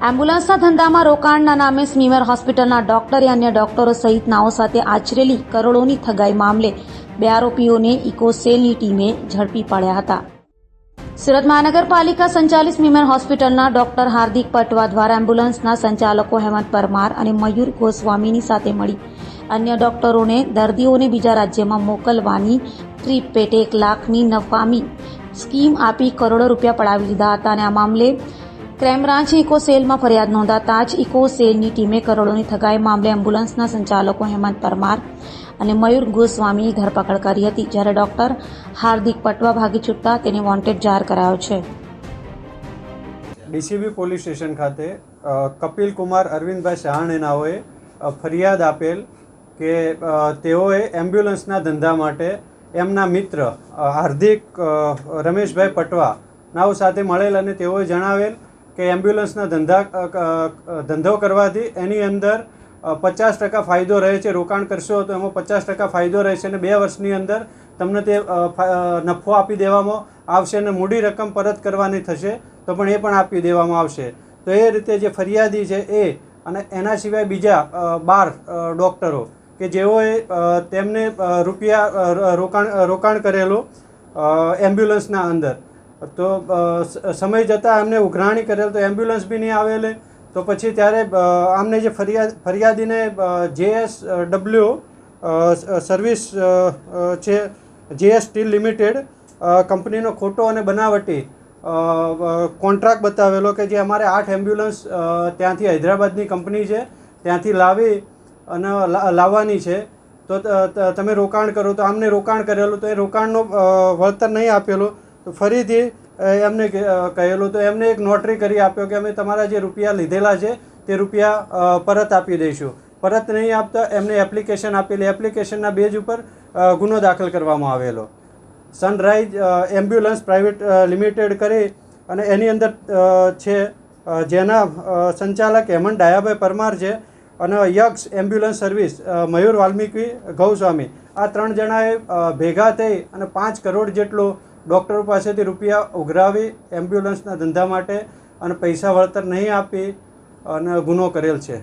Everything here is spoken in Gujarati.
એમ્બ્યુલન્સના ધંધામાં રોકાણના નામે સ્મીમેર હોસ્પિટલના ડોક્ટરે અન્ય ડોક્ટરો સહિતનાઓ સાથે આચરેલી કરોડોની ઠગાઈ મામલે 2 આરોપીઓને ઇકોસેલની ટીમે ઝડપી પાડ્યા હતા. સુરત મહાનગરપાલિકા સંચાલિત સ્મીમેર હોસ્પિટલના ડોક્ટર હાર્દિક પટવા દ્વારા એમ્બ્યુલન્સના સંચાલકો હેમંત પરમાર અને મયુર ગોસ્વામીની સાથે મળી અન્ય ડોક્ટરોને દર્દીઓને બીજા રાજ્યમાં મોકલવાની ટ્રીપ પેટે 1 લાખની નફામી સ્કીમ આપી કરોડો રૂપિયા પડાવી લીધા હતા અને આ મામલે ક્રાઇમ બ્રાન્ચે ઇકોસેલમાં ફરિયાદ નોંધાતા જ ઇકોસેલની ટીમે કરોડોની ઠગાઈ મામલે એમ્બ્યુલન્સના સંચાલકો હેમંત પરમાર અને મયુર ગોસ્વામીની ધરપકડ કરી હતી. જ્યારે ડોક્ટર હાર્દિક પટવા ભાગી છૂટતા તેને વોન્ટેડ જાહેર કરાયો છે. ડીસીબી પોલીસ સ્ટેશન ખાતે કપિલ કુમાર અરવિંદભાઈ સહાણીનાઓએ ફરિયાદ આપેલ કે તેઓએ એમ્બ્યુલન્સના ધંધા માટે એમના મિત્ર હાર્દિક રમેશભાઈ પટવા નાઓ સાથે મળેલ અને તેઓએ જણાવેલ કે એમ્બ્યુલન્સના ધંધો કરવાથી એની અંદર 50% ફાયદો રહે છે. રોકાણ કરશો તો એમાં 50% ફાયદો રહેશે અને 2 વર્ષની અંદર તમને તે નફો આપી દેવામાં આવશે અને મૂડી રકમ પરત કરવાની થશે તો પણ એ પણ આપી દેવામાં આવશે. તો એ રીતે જે ફરિયાદી છે એ અને એના સિવાય બીજા 12 ડૉક્ટરો કે જેઓએ તેમને રોકાણ કરેલું એમ્બ્યુલન્સના અંદર તો સમય જતાં એમને ઉઘરાણી કરેલ તો એમ્બ્યુલન્સ બી નહીં આવેલી. તો પછી ત્યારે આમને જે ફરિયાદીને JSW સર્વિસ છે JS સ્ટીલ લિમિટેડ કંપનીનો ખોટો અને બનાવટી કોન્ટ્રાક્ટ બતાવેલો કે જે અમારે 8 એમ્બ્યુલન્સ ત્યાંથી હૈદરાબાદની કંપની છે ત્યાંથી લાવવાની છે તો તમે રોકાણ કરો તો આમને રોકાણ કરેલું તો એ રોકાણનો વળતર નહીં આપેલું તો ફરીથી એમને કહેલું તો એમને એક નોટરી કરી આપ્યો કે અમે તમારા જે રૂપિયા લીધેલા છે તે રૂપિયા પરત આપી દઈશું. પરત નહીં આપતા એમને એપ્લિકેશન આપેલી. એપ્લિકેશનના બેઝ ઉપર ગુનો દાખલ કરવામાં આવેલો. સનરાઈઝ એમ્બ્યુલન્સ પ્રાઇવેટ લિમિટેડ કરી અને એની અંદર છે જેના સંચાલક હેમંત ડાયાભાઈ પરમાર છે અને યક્ષ એમ્બ્યુલન્સ સર્વિસ મયુર વાલ્મીકી ગૌસ્વામી આ 3 જણાએ ભેગા થઈ અને 5 કરોડ જેટલો ડૉક્ટરો પાસેથી રૂપિયા ઉઘરાવી એમ્બ્યુલન્સના ધંધા માટે અને પૈસા વળતર નહીં આપી અને ગુનો કરેલ છે.